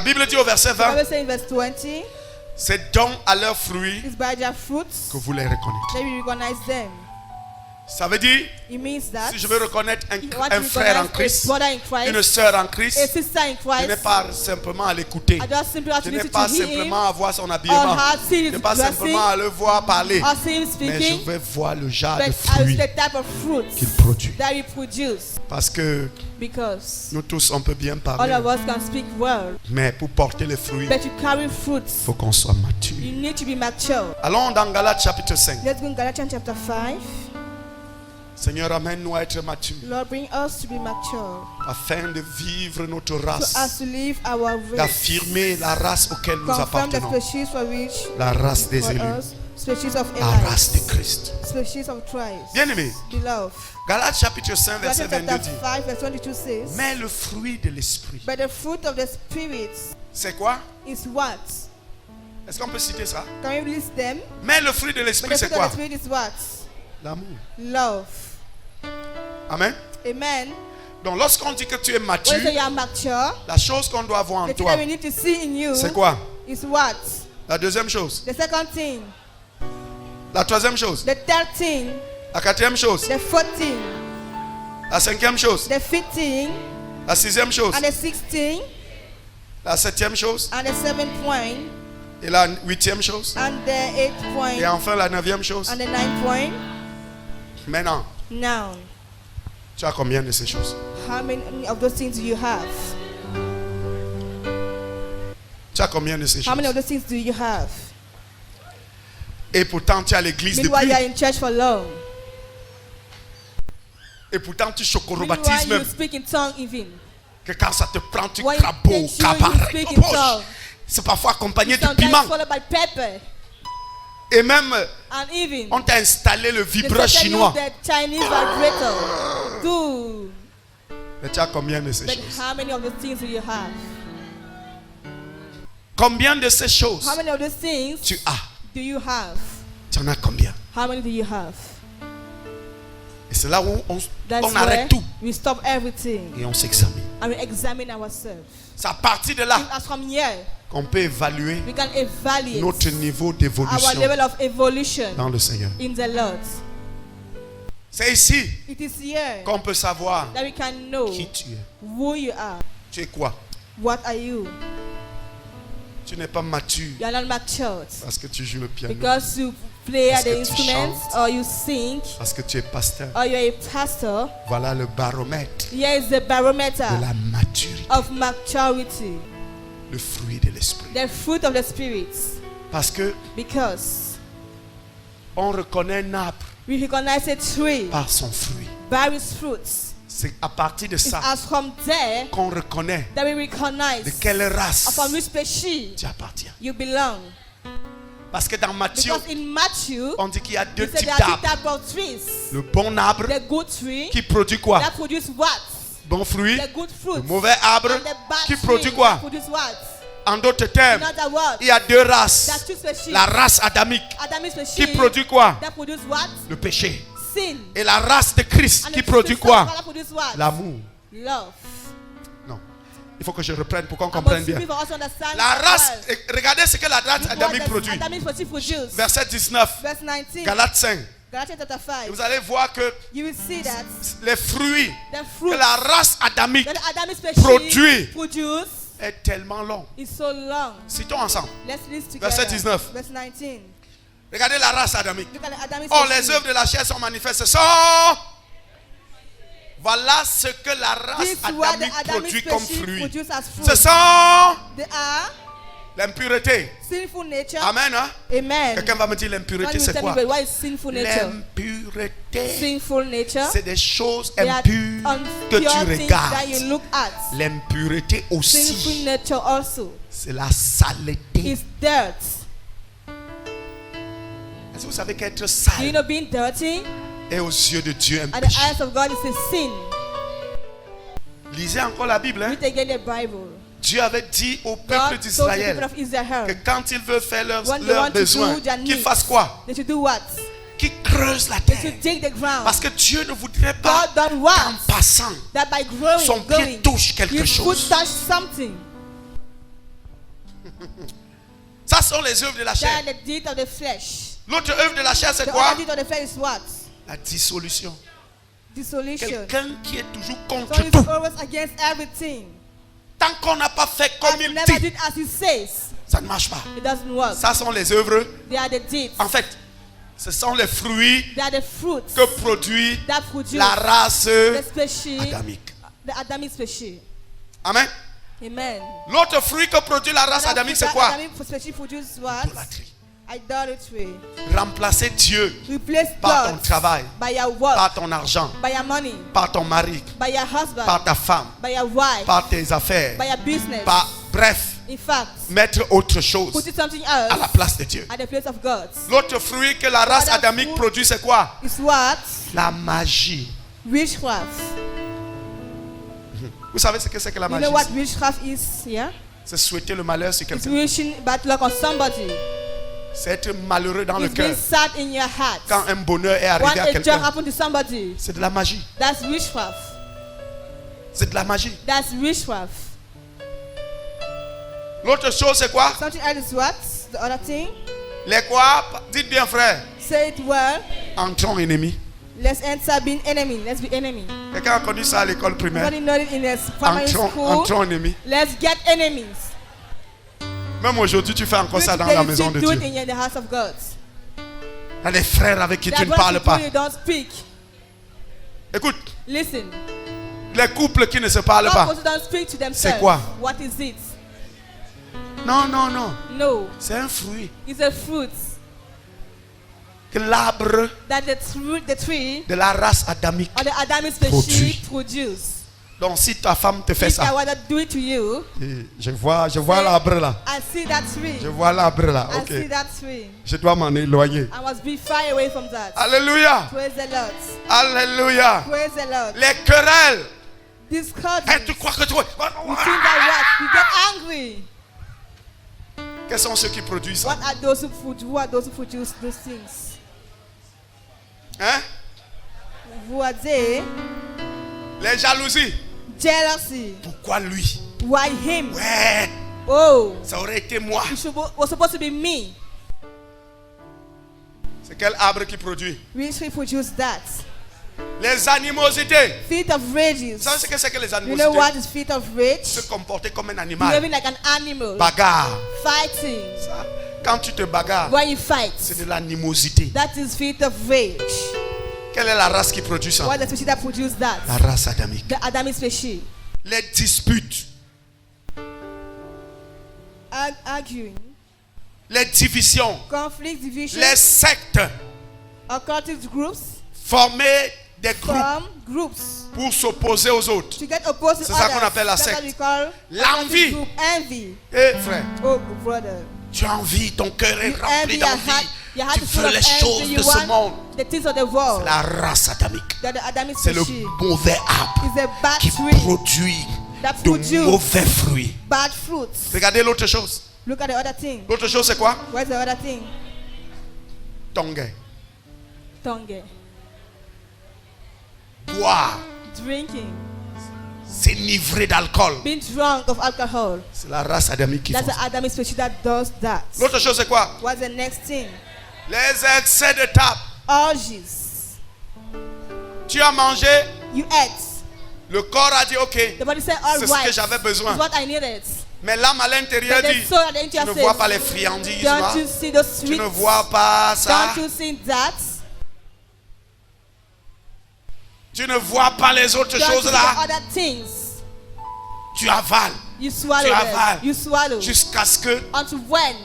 Bible dit au verset The 20, Bible says in verse 20, c'est donc à leurs fruits it's by their fruits que vous les reconnaîtrez. that we recognize them. Ça veut dire, It means that si je veux reconnaître you want to un frère en recognize a Christ, brother in Christ, une sœur en a Christ, sister in je n'ai Christ, pas simplement à l'écouter. I just simply have Je to n'ai listen pas to him, simplement à voir son or habillement. her Je see n'ai his pas dressing, simplement à le voir parler. or see him Mais je speaking, vais voir le genre but de I will fruits see the type of qu'il fruits produit. that he produce. Parce que Because nous tous, on peut bien all parler. of us can speak well, Mais pour porter les fruits, but to carry il fruits, faut qu'on soit mature. you need to be mature. Allons dans Galates chapitre 5. Let's go in Galatians chapter 5. Seigneur, amène-nous à être matures Lord, bring us to be mature, afin de vivre notre so race, as to live our race, d'affirmer la race auquel nous confirm the appartenons, species for which la race des for élus, us, species of la race de Elites, Christ. species of Christ. Bien-aimés, Beloved, Galates chapitre 5 verset Galatians 22 chapter dit, 5 verse 22 says, mais le fruit de l'esprit, but the fruit of the Spirit c'est quoi? is what? Est-ce qu'on peut citer ça? Can we list them? Mais le fruit de But l'esprit, the c'est fruit quoi? of the Spirit is what? L'amour. Love. Amen. Amen. Donc lorsqu'on dit que tu es When mature, you say you are mature, la chose qu'on doit voir en the thing toi, that we need to see in you c'est quoi? is what? La deuxième chose, The second thing, la troisième chose, the third thing, la quatrième chose, the fourth thing, la cinquième chose, the fifth thing, la sixième chose, and the sixth thing, la septième chose, and the seventh point, et la huitième chose, and the eighth point, et enfin la neuvième chose. and the ninth point. Maintenant, Now, tu as combien de ces choses? how many of those things do you have? Tu as combien de ces How many of choses? those things do you have? Et pourtant, tu es à l'église Meanwhile, depuis. you are in church for long. Et pourtant, tu Meanwhile, chocorobatismes you même. speak in tongue even. Que quand ça te prend, tu When crabos, it takes you, you cabaret. speak in tongue. C'est parfois accompagné de Sometimes piment. followed by pepper. Et même, And even, on t'a installé le they vibreur tell you chinois. the Chinese vibrator. Dude. Mais tu as combien de ces But choses? how many of those things do you have? Combien de ces choses How many of those things tu as? do you have? Tu en as combien? How many do you have? Et c'est là où That's on where arrête tout we stop everything et on s'examine. and we examine ourselves. C'est à partir de là As from here, qu'on peut évaluer we can evaluate notre niveau our d'évolution level of evolution dans le Seigneur. in the Lord. C'est ici It is here qu'on peut savoir that we can know qui tu es. who you are. Tu es quoi? What are you? Tu n'es pas mature You are not matured parce que tu joues le piano, because you play Parce at the que tu instruments chantes. or you sing parce que tu es pasteur. or you're a pastor. Voilà le baromètre Here is the barometer de la maturité, of maturity, le fruit de l'esprit. the fruit of the Spirit. Parce que Because on reconnaît un arbre we recognize a tree par son fruit. by its fruits. C'est à partir de It's ça as from there qu'on reconnaît that we de recognize quelle race upon which species tu appartiens. you belong. Parce que dans Matthieu, Because in Matthew, on dit qu'il y a deux he said types there are two d'arbres. types of trees. Le bon arbre The good tree qui produit quoi? that produce what? Bon fruit. The good fruit. Le mauvais arbre And the bad qui tree produit quoi? that produce what? En d'autres In termes, other words, il y a deux there races. are two species. La race adamique Adamic species qui produit quoi? that produce what? Le péché. Sin. Et la race de Christ And qui the produit species quoi? of God that produce what? L'amour. Love. Non. Il faut que je reprenne pour qu'on I comprenne must bien. speak for us to understand La as race, well. regardez ce que la race What adamique does produit. Adamic species produce? Verset 19, Verse 19. Galates 5. Galatians chapter Et 5. vous allez voir que You will see that les fruits the que fruit la race adamique that the Adamic species produit produce est tellement long. is so long. Citons ensemble. Let's list together. Verset 19. Verse 19. Regardez la race adamique. Look at the Adamic Or species. les œuvres de la chair sont manifestes. Ce sont... Voilà ce que la race This is what the adamique Adamic produit comme species fruit. produce as fruit. Ce sont They are l'impureté. sinful nature. Amen. Hein? Amen. Quelqu'un va me dire Can l'impureté you c'est tell quoi? me what is sinful nature? L'impureté. Sinful nature. C'est des choses They are impures que tu impure things that you regardes. look at. L'impureté Sinful aussi, nature also c'est la saleté. is dirt. Est-ce que vous savez qu'être Do you sale know being dirty est aux yeux de Dieu un at the péché? eyes of God is a sin? Lisez encore la Bible. Hein? Read again the Bible. Dieu avait dit au peuple God told the people d'Israël of Israel que quand ils veulent faire leurs when they want to besoins, do their qu'ils needs, fassent quoi? they should do what? Qu'ils creusent la They terre. should dig the ground. Parce que Dieu ne voudrait pas God don't qu'en want passant, that by growing, son pied touche quelque your foot chose. touch something. Ça sont les œuvres de la They chair. are the deeds of the flesh. L'autre œuvre de la chair, c'est The quoi? other deed of the flesh is what? La dissolution. Dissolution. Quelqu'un qui est toujours So contre he's tout. always against everything. Tant qu'on n'a pas fait comme And il never dit, did as he says. ça ne marche pas. It doesn't work. Ça sont les œuvres. They are the deeds. En fait, ce sont les fruits They are the fruits que produit that produce la race the species, adamique. the Adamic species. Amen. Amen. L'autre fruit que produit la race adamique, c'est quoi? Adamic species produce what? Idolâtrie. Idolatry. Remplacer Dieu Replace par ton God travail, by your work, par ton argent, by your money, par ton mari, by your husband, par ta femme, by your wife, par tes affaires, by your business. bref, In fact, mettre autre chose put it something à la else place de Dieu. at the place of God. L'autre fruit que la race Other adamique fruit- produit, c'est quoi? Is what? La magie. Witchcraft. Vous savez ce que c'est que la You magie? know what witchcraft is here? C'est souhaiter le malheur sur It's quelqu'un. wishing bad luck on somebody. C'est être malheureux dans le It's being cœur. sad in your heart. Quand un bonheur est When arrivé à a joy quelqu'un, happened to somebody, c'est de la magie. that's witchcraft. C'est de la magie. That's witchcraft. L'autre chose, c'est quoi? Something else is what? The other thing? Les quoi? Dites bien, frère. Say it well. Entrons ennemis. Let's enter being enemy. Let's be enemy. Quelqu'un a connu ça à l'école primaire. Somebody know it in his primary school. Entrons ennemis. Let's get enemies. Même aujourd'hui, tu fais encore ça dans Today la you maison still de do it Dieu. in the house of God. Il y a des frères avec qui tu That's ne what parles people pas. you don't speak. Écoute, Listen. les couples qui ne se parlent pas. Couples don't speak to themselves. quoi? What is it? Non, non, non. No. C'est un fruit It's a fruit que l'arbre that the tree de la race adamique. or the Adamic Produit. species produce. Donc si ta femme te fait If I ça, want to do it to you, je vois l'arbre là. I see that tree. Je vois l'arbre là. I see Ok. that tree. Je dois m'en éloigner. I must be far away from that. Alléluia. Praise the Lord. Alléluia. Praise the Lord. Les querelles. Discordance. Hein, tu crois que tu... You think that what? You get angry. Quels sont ceux qui produisent ça? What are those who are those who produce those things? Hein? Who are they? Les jalousies. Jealousy. Pourquoi lui? Why him? Ouais, Oh, ça aurait été moi. it was supposed to be me. C'est quel arbre qui produit? Which tree produced that? Les animosités. Feet of rages. Vous savez ce que c'est que les You know animosités? what is feet of rage? Se comporter comme un animal. Behaving like an animal. Bagarre. Fighting. Ça, quand tu te bagarres, When you fight. c'est de l'animosité. That is feet of rage. Quelle est la race qui produit ça? What is the species that produce that? La race adamique. The Adamic species. Les disputes, Arguing. les divisions, Conflict, division. les sectes, Occultic groups. former des groupes From groups. pour s'opposer aux autres. To get opposed to C'est ça others. qu'on appelle la That's what secte. we call L'envie. group. Envy. Eh frère, Oh, brother. tu as envie, ton cœur est You rempli envy your d'envie. heart. Your heart Tu is full veux of les choses envy. de You ce monde. want the things of the world. La race adamique. That the Adamic C'est le species mauvais arbre is a bad qui tree produit that de produce mauvais fruits. bad fruits. Regardez l'autre chose. Look at the other thing. L'autre chose, c'est quoi? What's the other thing? Tongue. Tongue. Boire. Drinking. S'enivrer d'alcool. Being drunk of alcohol. C'est la race adamique qui fait That's ça. the Adamic species that does that. L'autre chose, c'est quoi? What's the next thing? Les excès de table. Orgies. Tu as mangé, You ate. le corps a dit ok, The body said, all c'est ce right. que j'avais besoin. It's what I needed. Mais l'âme à l'intérieur But the dit, soul at the tu interior ne vois says, pas les friandises là, don't you see those tu sweets? ne vois pas ça, Don't you see that? tu ne vois pas les autres Don't you choses see là, the other things? tu avales You swallow Tu them. avales. You swallow. jusqu'à ce que Until when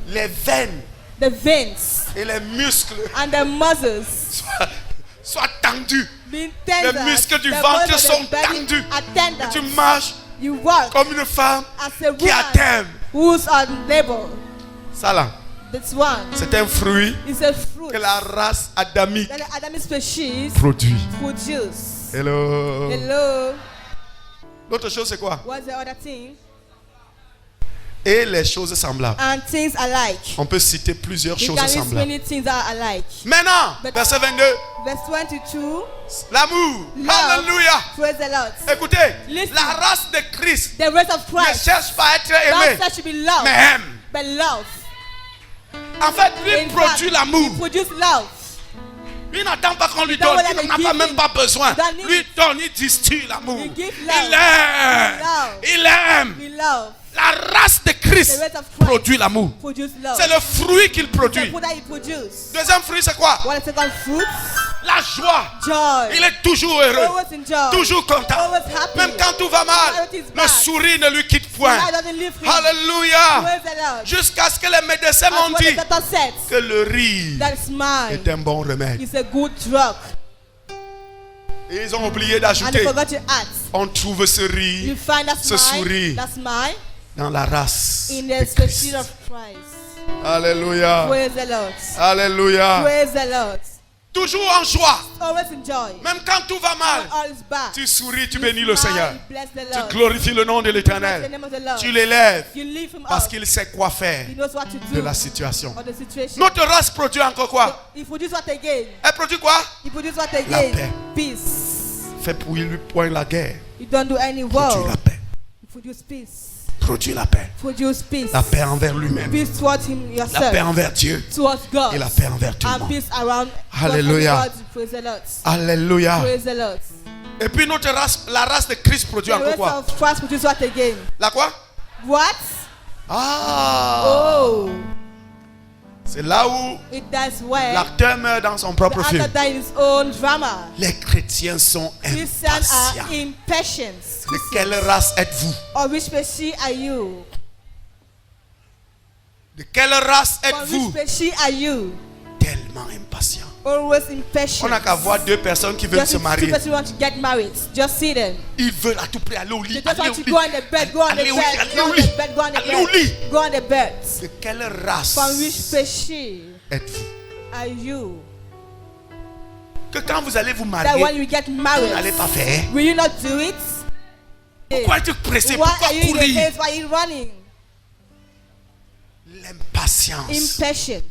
les veines the veins et les muscles and the muscles soient tendus. being tender. Les muscles du the ventre bones of sont the belly tendus. are tender. Et tu marches You walk comme une femme as a qui a woman terme. who's on labor. Ça là, This one c'est un fruit is a fruit que la race adamique that the Adamic species produit. produce. Hello. Hello. L'autre chose c'est quoi? What's the other thing? Et les choses semblables. And things alike. On peut citer plusieurs You choses can list semblables. many things that are alike. Maintenant, But- verset 22. Verse 22. L'amour. Love. Alléluia. Praise the Lord. Écoutez, Listen. la race de Christ The race of ne Christ. cherche pas à être God aimé, said to be loved, mais aime. but love. En fait, lui In produit fact, l'amour. He produce love. Il n'attend pas qu'on lui Don't donne. let Il him n'en a give pas him. même pas besoin. Don't need Lui it. donne, il distille l'amour. He give Il love. aime. Love. Il aime. We love. La race de Christ The race of Christ. produit l'amour. Produce love. C'est le fruit qu'il The produit. fruit that He produce. Deuxième fruit, c'est quoi? What is it called? Fruits. La joie. Joy. Il est toujours heureux. Always in joy. Toujours content. Always happy. Même quand tout va mal, When it is le bad. sourire ne lui quitte point. God doesn't leave him. Alléluia. Praise the Lord. Jusqu'à ce que les médecins As m'ont what dit the doctor said, que le rire that smile est un bon remède. is a good drug. Et ils ont oublié And they d'ajouter, forgot to add. on trouve ce You rire find that Ce smile, sourire. that smile dans la race in de the Christ. spirit of Christ. Alléluia. Praise the Lord. Alléluia. Praise the Lord. Toujours en joie. Always in joy. Même quand tout va When mal, all is bad, tu souris, tu you bénis le smile, Seigneur. you bless the Tu Lord. glorifies le nom de Bless the l'Éternel. name of the Lord. Tu l'élèves You lift him parce up. qu'il sait quoi faire He knows what to de do la situation. or the situation. Notre race produit encore quoi? He produce what again? Elle produit quoi? He produce what La again? paix. Peace. Fait pour lui point la guerre. You don't do any Produit war. la paix. You produce peace. Produit la paix. Produce peace. La paix envers lui-même. Peace towards him La paix yourself. envers Dieu. Towards God. Et la paix envers tout le And monde. peace around Alléluia. God. Praise the Lord. Alléluia. Praise the Lord. Et puis notre race, la race de Christ produit The encore rest quoi? of Christ produce what again? La quoi? What? Ah! Oh, C'est là où it does well. l'acteur meurt dans son The propre actor film. died in his own drama. Les chrétiens sont Christians are impatients. impatient. De quelle race êtes-vous? Or which species are you? De quelle race From êtes-vous? which species are you? Tellement impatients. Always impatient. On n'a qu'à voir deux personnes qui veulent Just se if two marier. people want to get married, just see them. Ils veulent à tout prix aller au lit. They just Aller want au to lit. go on the bed, go on the Aller au lit, bed, aller go au on lit. the bed, go on the Aller au lit. bed, go on the bed. De quelle race From which species êtes-vous? are you? Que quand vous allez vous That marier, when you get vous married, n'allez pas faire. will you not do it? Pourquoi êtes-vous pressé? Why Pourquoi are you in the courir? haste? Why are you running? L'impatience. Impatience.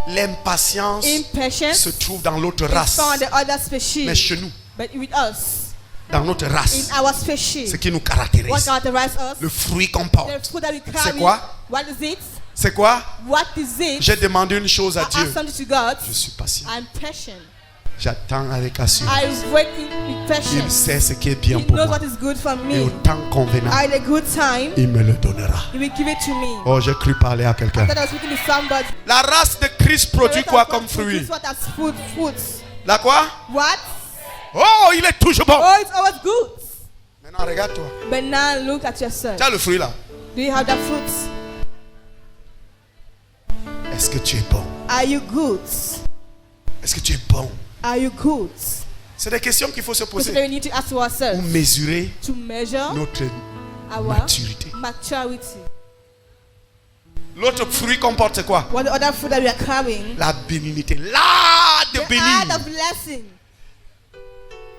L'impatience Impatience se trouve dans l'autre is race. found in the other Mais species. chez nous, But with us, dans notre in race, our ce species, qui nous what caractérise, characterizes us? le fruit qu'on The porte. food that we carry. quoi? What is it? C'est quoi? What is it? J'ai demandé une chose I à ask Dieu. something to God. Je suis patient. I'm patient. J'attends avec assurance. I wait with Il patience. sait ce qui est bien He pour knows moi. what is good for Et me. au temps convenant, At a good time, il me le donnera. He will give it to me. Oh, j'ai cru parler à quelqu'un. That I was speaking to somebody. La race de Christ produit quoi comme fruit? This what as fruits. La quoi? What? Oh, il est toujours bon. Oh, it's always good. Maintenant, regarde-toi. But now look at yourself. Tu as le fruit là. Do you have that fruits? Est-ce que tu es bon? Are you good? Est-ce que tu es bon? Are you good? C'est des questions qu'il faut se Because poser we need to ask pour ourselves mesurer to measure notre our maturité. maturity. L'autre fruit comporte c'est quoi? What the other fruit that we are carrying? La bénignité. L'art de The art bénir. of blessing.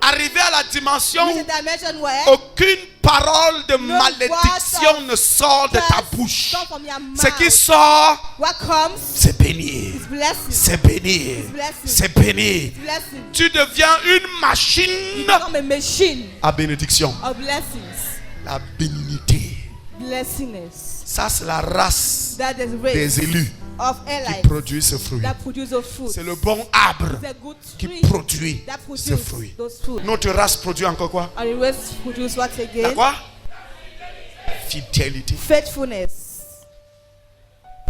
Arriver à la dimension Which is où a dimension where aucune parole de no malédiction word ne sort de ta curse bouche. come from your Ce qui mouth. sort, What comes c'est bénir. is blessing. C'est bénir. blessing. C'est bénir. Blessing. Tu deviens une machine You become a machine à bénédiction. of blessings. La bénignité. Blessingness. Ça, c'est la race That is race des élus of qui Eli produit ce fruit. that produce those fruits. C'est le bon arbre It's a good qui tree produit that ce produce fruit. those fruits. Notre race produit encore quoi? And the race produce what La again? quoi? Fidélité. Faithfulness.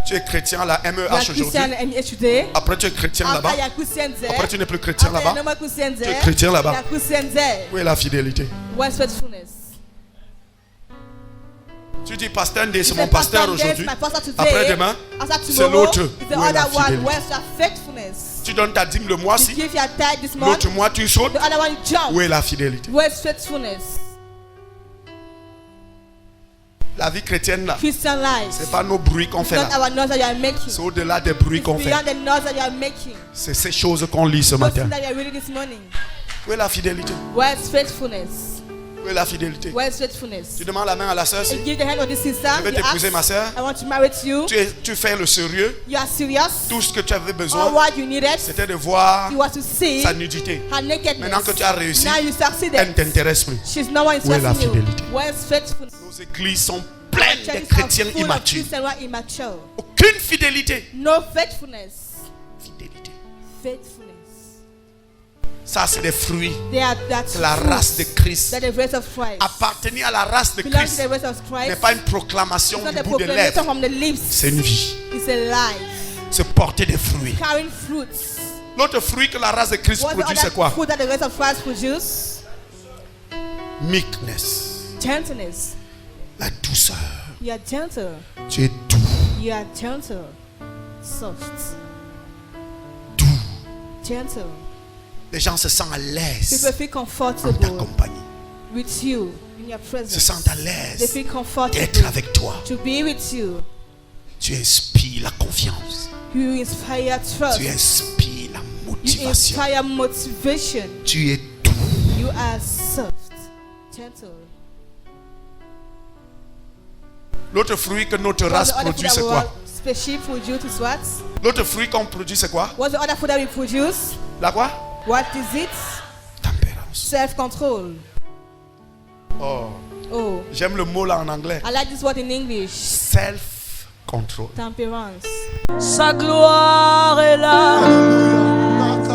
Tu es chrétien à la You are MEH Christian aujourd'hui. and MEH today. Après, tu es chrétien After là-bas. you are Christian there. Après, tu n'es plus chrétien After you are là-bas. no more Christian Tu es there. chrétien You là-bas. are Christian there. Où est la fidélité? Where's faithfulness? Tu dis, pasteur Ndé, c'est You mon say, pasteur Pastor, aujourd'hui. my pastor today. Après-demain, After c'est tomorrow, l'autre. it's the Où est la other one. fidélité? Where's your faithfulness? Tu donnes ta dîme le You mois-ci. give your tithe this month. L'autre mois, tu sautes. The other one you jump. Où est la fidélité? Where's faithfulness? La vie chrétienne là, Christian life. c'est pas nos bruits qu'on fait Not là. our noise that you are making. C'est au-delà des bruits qu'on fait. Beyond the noise that you are making. C'est ces choses qu'on lit ce Those matin. things that you are reading this morning. Où est la fidélité? Where's faithfulness? Où est la fidélité? Where is faithfulness? Tu demandes la main à la sœur. You give the hand of the sister. Je vais You t'épouser, ask, ma sœur. I want to marry you. Tu fais le sérieux. You are serious. Tout ce que tu avais All besoin, what you needed. c'était de voir You want to see sa nudité. her nakedness. Maintenant que tu as réussi, Now you elle ne succeeded. t'intéresse plus. She's no one Où est la interested in you. fidélité? Where is faithfulness? Nos églises sont pleines de Churches are chrétiens full of immatures. Christians who are immature. Aucune fidélité. No faithfulness. Fidélité. Faithfulness. Ça, c'est des fruits. That's C'est la race de Christ. that the race of Christ. Appartenir à la race de Belongs to Christ the race of n'est Christ. pas une proclamation It's not du a bout des proclamation lèvres. from the lips. C'est une vie. It's a life. C'est porter des fruits. Carrying fruits. L'autre fruit que la race de Christ What's the produit, c'est other quoi? fruit that the race of Christ produce? Meekness. Gentleness. La douceur. You are gentle. Tu es doux. You are gentle. Soft. Doux. Gentle. Les gens se sentent à l'aise People feel en ta comfortable compagnie. with you in your Se presence. sentent à They l'aise feel d'être comfortable avec toi. to be with you. Tu inspires la confiance. You inspire trust. Tu inspires la You motivation. inspire motivation. Tu es doux. You are soft. Gentle. L'autre fruit que notre What's race the other food produit, that c'est we quoi? spaceship produce is what? L'autre fruit qu'on produit, c'est quoi? What's the other food that we produce? La quoi? What is it? Tempérance. Self-control. Oh, Oh, j'aime le mot là en anglais. I like this word in English. Self-control. Temperance. Sa gloire est là.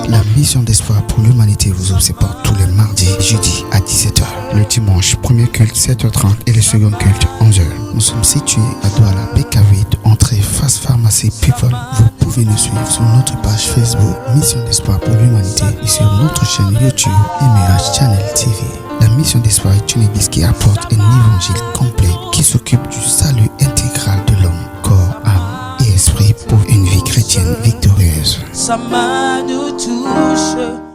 La mission d'espoir pour l'humanité vous observe tous les mardis et jeudis à 17h. Le dimanche, premier culte 7h30 et le second culte 11h. Nous sommes situés à Douala, Bekavit, entrée Fast Pharmacy People. Vous pouvez nous suivre sur notre page Facebook Mission d'espoir pour l'humanité et sur notre chaîne YouTube MH Channel TV. La mission d'espoir est une église qui apporte un évangile complet qui s'occupe du salut intégral de l'homme, corps, âme et esprit pour une vie chrétienne victorieuse. Sa main nous touche.